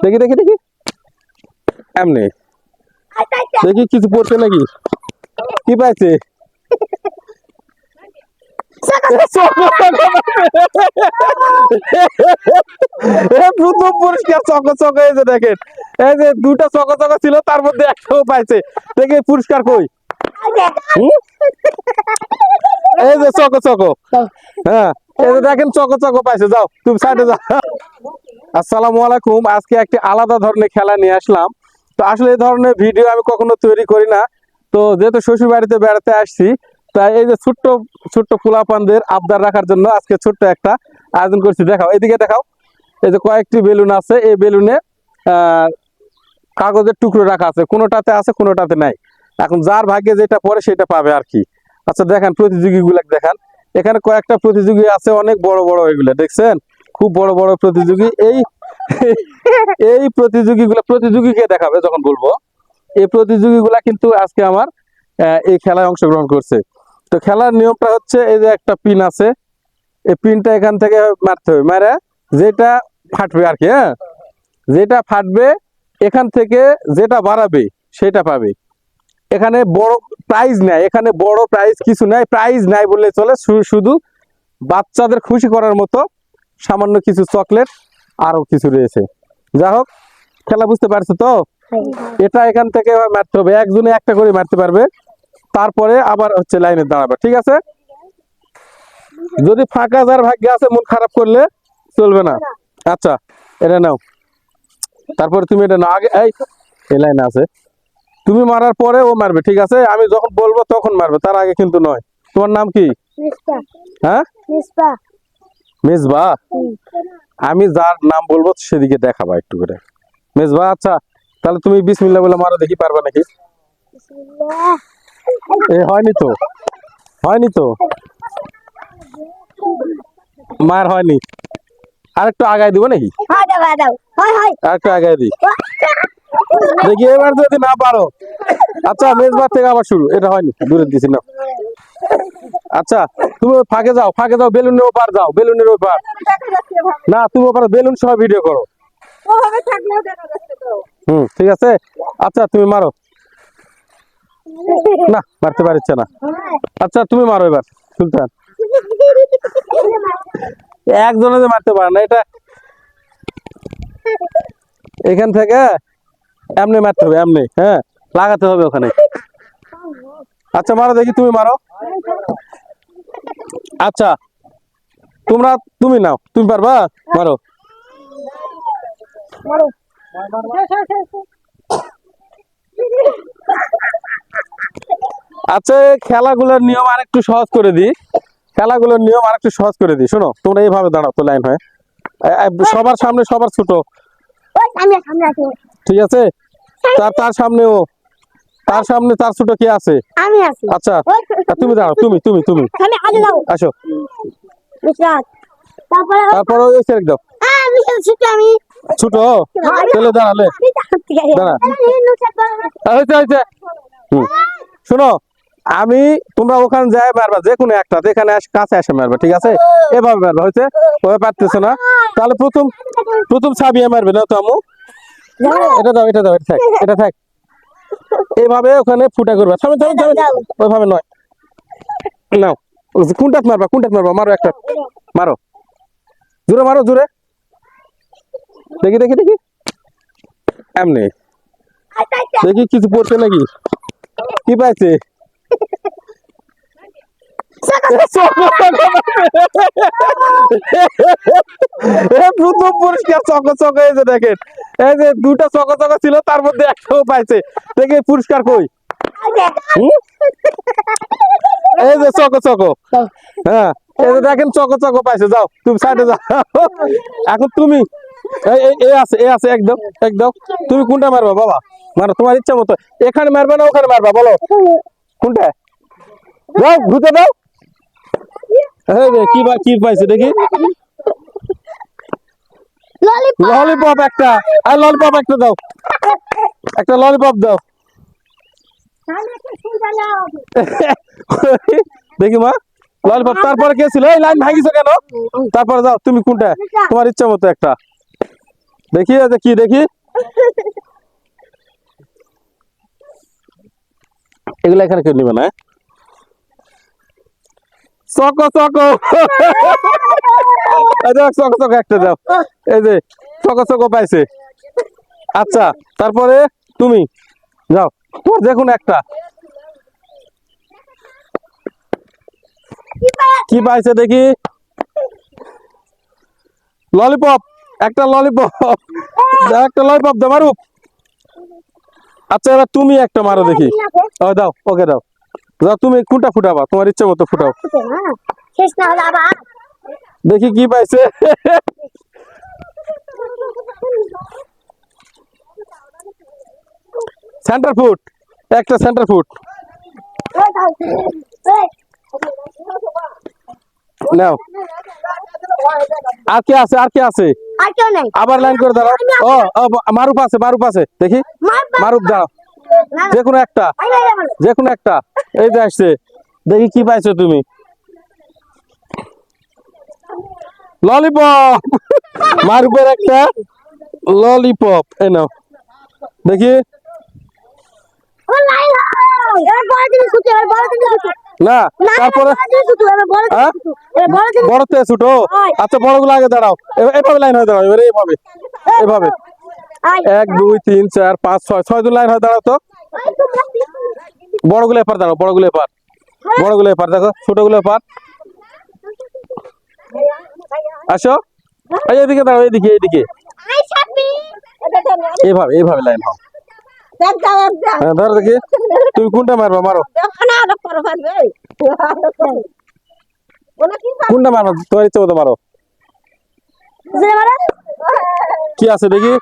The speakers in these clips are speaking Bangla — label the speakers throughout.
Speaker 1: দেখি দেখি দেখি এমনি দেখি কিছু পড়ছে নাকি কি পাইছে প্রথম পুরস্কার চকচক এই যে দেখেন এই যে দুটা চকচক ছিল তার মধ্যে একটাও পাইছে দেখে পুরস্কার কই এই যে চকচক হ্যাঁ এই যে দেখেন চকচক পাইছে যাও তুমি সাইডে যাও আসসালামু আলাইকুম আজকে একটি আলাদা ধরনের খেলা নিয়ে আসলাম তো আসলে এই ধরনের ভিডিও আমি কখনো তৈরি করি না তো যেহেতু শ্বশুর বাড়িতে বেড়াতে আসছি তাই এই যে ছোট্ট ছোট্ট পোলাপানদের আবদার রাখার জন্য আজকে ছোট্ট একটা আয়োজন করছি দেখাও এদিকে দেখাও এই যে কয়েকটি বেলুন আছে এই বেলুনে কাগজের টুকরো রাখা আছে কোনোটাতে আছে কোনোটাতে নাই এখন যার ভাগ্যে যেটা পড়ে সেটা পাবে আর কি আচ্ছা দেখেন প্রতিযোগীগুলো দেখান এখানে কয়েকটা প্রতিযোগী আছে অনেক বড় বড় এগুলো দেখছেন খুব বড় বড় প্রতিযোগী এই এই প্রতিযোগীকে দেখাবে যখন বলবো এই প্রতিযোগীগুলা কিন্তু আজকে আমার এই খেলায় অংশগ্রহণ করছে তো খেলার নিয়মটা হচ্ছে এই যে একটা পিন আছে এই পিনটা এখান থেকে মারতে হবে মারে যেটা ফাটবে আর কি হ্যাঁ যেটা ফাটবে এখান থেকে যেটা বাড়াবে সেটা পাবে এখানে বড় প্রাইজ নাই এখানে বড় প্রাইজ কিছু নাই প্রাইজ নাই বললে চলে শুধু বাচ্চাদের খুশি করার মতো সামান্য কিছু চকলেট আরো কিছু রয়েছে যা হোক খেলা বুঝতে পারছো তো এটা এখান থেকে মারতে হবে একজনে একটা করে মারতে পারবে তারপরে আবার হচ্ছে লাইনে দাঁড়াবে ঠিক আছে যদি ফাঁকা যার ভাগ্যে আছে মন খারাপ করলে চলবে না আচ্ছা এটা নাও তারপরে তুমি এটা নাও আগে এই লাইনে আছে তুমি মারার পরে ও মারবে ঠিক আছে আমি যখন বলবো তখন মারবে তার আগে কিন্তু নয় তোমার নাম কি হ্যাঁ মেজবা আমি যার নাম বলবো সেদিকে দেখাবা একটু করে মেজবা আচ্ছা তাহলে তুমি বিসমিল্লাহ বলে মারো দেখি পারবা নাকি হয়নি তো মার হয়নি আরেকটু আগায় দিব নাকি আরেকটু আগায় দিই দেখি এবার যদি না পারো আচ্ছা মেজবার থেকে আবার শুরু এটা হয়নি দূরে দিছি না আচ্ছা তুমি ফাঁকে যাও বেলুনের ওপার যাও বেলুনের ওপার না তুমি ওপারে বেলুন সহ ভিডিও করো ঠিক আছে আচ্ছা তুমি মারো না মারতে পারছে না আচ্ছা তুমি মারো এবার সুলতান একজনে যে মারতে পারে না এটা এখান থেকে এমনি মারতে হবে এমনি হ্যাঁ লাগাতে হবে ওখানে আচ্ছা মারো দেখি তুমি মারো আচ্ছা তুমি নাও তুমি পারবা মারো আচ্ছা খেলাগুলোর নিয়ম আরেকটু সহজ করে দিই শোনো তোমরা এইভাবে দাঁড়াও তো লাইন হয় সবার সামনে সবার ছোট ঠিক আছে তার সামনেও তার সামনে তার ছোট কে আছে আচ্ছা তুমি দাঁড়াও তুমি আসো তারপরে ওই সাইড দাও ছোট চলে দাঁড়ালে শোনো আমি তোমরা ওখানে যাই মারবা যে কোনো একটা এখানে কাছে আসে মারবা ঠিক আছে এভাবে মারবা হয়েছে ওই পারতেছে না তাহলে প্রথম ছাবিয়ে মারবে না তো আমু এটা দাও এটা থাক এইভাবে ওখানে ফুটা করবা থামে ওইভাবে নয় নাও কোনটাত মারবা মারো একটা মারো জোরে দেখি এমনি দেখি কিছু পড়ছে নাকি কি পাইছে প্রথম পুরস্কার চকচক এই যে দেখেন এই যে দুটা চকচক ছিল তার মধ্যে একটাও পাইছে দেখে পুরস্কার কই এই যে চকচক হ্যাঁ এই যে দেখেন চকচক পাইছে যাও তুমি সাইডে যাও এখন তুমি এ আছে একদম তুমি কোনটা মারবা বাবা মারো তোমার ইচ্ছা মতো এখানে মারবা না ওখানে মারবা বলো কোনটা দাও ঘুরতে দাও কি পাইছে দেখি ললিপপ একটা দাও একটা ললিপপ দাও দেখি মা ললিপপ তারপরে কে ছিল এই লাইন ভাঙিছো কেন তারপরে যাও তুমি কোনটা তোমার ইচ্ছা মতো একটা দেখি এই যে কি দেখি এগুলো এখানে কেউ নিবে না চকো চকো চকো চকো একটা দাও এই যে চকো চকো পাইছে আচ্ছা তারপরে তুমি যাও তোর দেখুন একটা কি পাইছে দেখি ললিপপ একটা ললিপপ একটা ললিপপ দাও মারুপ আচ্ছা এবার তুমি একটা মারো দেখি ও দাও ওকে দাও দাও তুমি কোনটা ফুটাবা তোমার ইচ্ছা মতো ফুটাও দেখি কি পাইছে সেন্টার ফুট একটা সেন্টার ফুট নাও আর কি আছে আর কি আছে আবার লাইন করে দাঁড়াও ও মারুপ আছে দেখি মারুপ দাও যে কোনো একটা এই যে আসছে দেখি কি পাইছো তুমি ললিপপ মারুপের একটা ললিপপ এই নাও দেখি না তারপরে বড় থেকে ছোট আচ্ছা বড়গুলো আগে দাঁড়াও এভাবে লাইন হয়ে দাঁড়াও এবারে এভাবে এভাবে 1 2 3 4 5 6 6 লাইন হয়ে দাঁড়াও তো বড়গুলো এপার দাঁড়াও বড়গুলো এপার দেখো ছোটগুলো এপার আসো এই এদিকে দাঁড়াও এইদিকে এইভাবে লাইন হও ধরো দেখি তুমি কোনটা মারবা মারো কোনটা মারবা তোমার ইচ্ছে মতো মারো কি আছে দেখি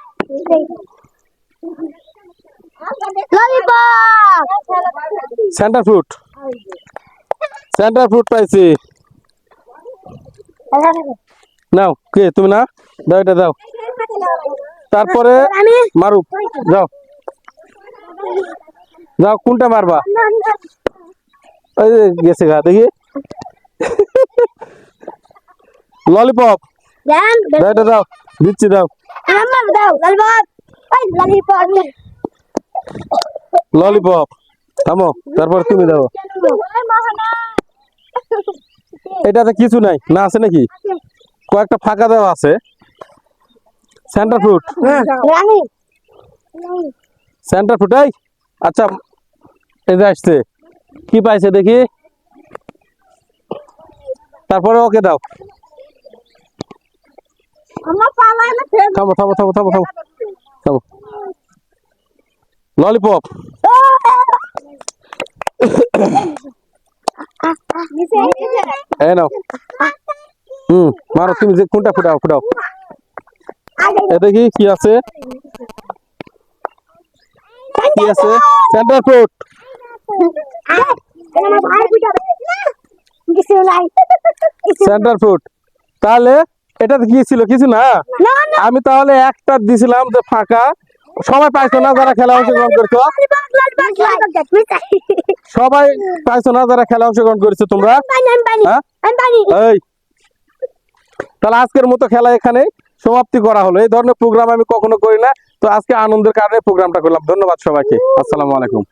Speaker 1: সেন্টার ফ্রুট পাইছি নাও কে তুমি না দাও এটা দাও তারপরে মারুক যাও কোনটা মারবা ওই যে গেছে গা দেখি ললিপপ এটা দাও দিচ্ছি দাও ললিপপ থামো তারপর তুমি দাও এটাতে কিছু নাই না আছে নাকি কয়েকটা ফাঁকা দেওয়া আছে সেন্টার ফ্রুট এই আচ্ছা এই যে আসছে কি পাইছে দেখি তারপরে ওকে দাও থামো ললিপপ এই নাও মারো তুমি যে কোনটা ফুটাও এ দেখি কি আছে সেন্টার ফ্রুট তাহলে এটাতে কি ছিল কিছু না আমি তাহলে একটা দিছিলাম যে ফাঁকা সবাই পাইছো না যারা খেলা অংশগ্রহণ করছো সবাই পাইছো না যারা খেলা অংশগ্রহণ করেছো তোমরা এই তাহলে আজকের মতো খেলা এখানে সমাপ্তি করা হলো এই ধরনের প্রোগ্রাম আমি কখনো করি না তো আজকে আনন্দের কারণে প্রোগ্রামটা করলাম ধন্যবাদ সবাইকে আসসালামু আলাইকুম